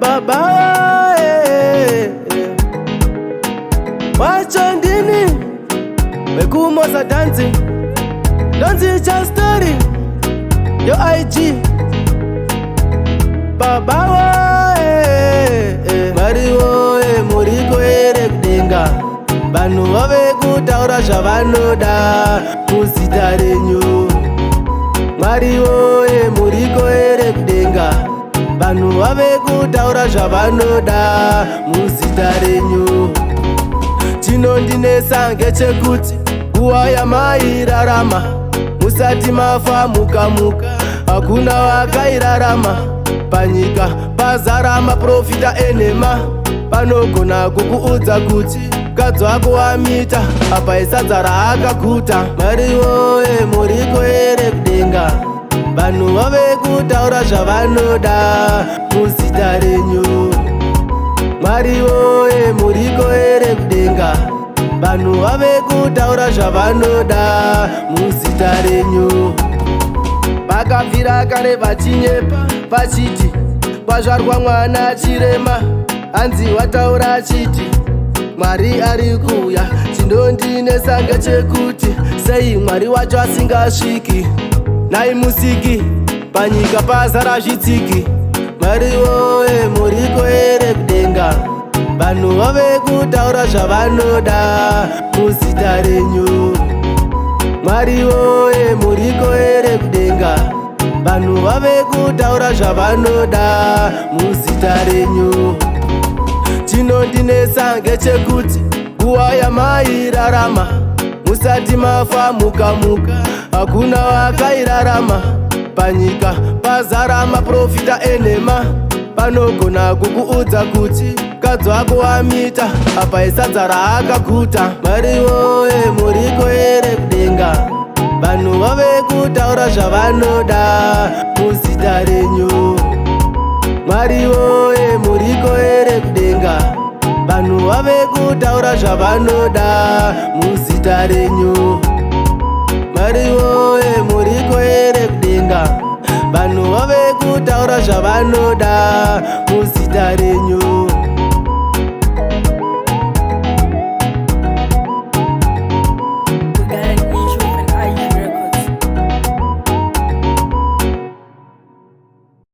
Baba, wacha ndini mekumoza dancing, don't teach a story, your IG. Baba Mariwo muriko ere kudenga, vanhu vave kutaura zvavanoda muzita renyu. Mariwo muriko ere kudenga, vanhu vave kutaura zvavanoda muzita renyu. Chinondinesa ngechekuti nguva yamairarama musati mafa mukamuka, hakuna wakairarama panyika. Pazara maprofita enhema, panogona kukuudza kuti mukadzi wako wamita apa isadza raakakuta. Mariwo muriko ere kudenga, vanhu vave kutaura zvavanoda muzita renyu. Mariwo muriko ere kudenga, vanhu vave kutaura zvavanoda muzita renyu. Vakabvira kare vachinyepa vachiti kwazvarwa mwana chirema, hanzi wataura achiti Mwari ari kuuya. Chinondinesa ngechekuti sei Mwari wacho asingasviki. Nai musiki panyika pazara zvitsiki. Mariwo muriko ere kudenga, vanhu vave kutaura zvavanoda muzita renyu. Mariwo muriko ere kudenga, vanhu vave kutaura zvavanoda muzita renyu. Chinondinesa ngechekuti nguva yamairarama musati mafa mukamuka, hakuna wakairarama panyika. Pazara maprofita enhema, panogona kukuudza kuti mukadzi wako wamita apa isadza raakakuta. Mariwo muriko ere kudenga, vanhu vave kutaura zvavanoda muzita renyu. Mariwo muriko ere kudenga, vanhu vave kutaura zvavanoda muzita renyu. Mariwo muriko ere kudenga, vanhu vave kutaura zvavanoda muzita renyu.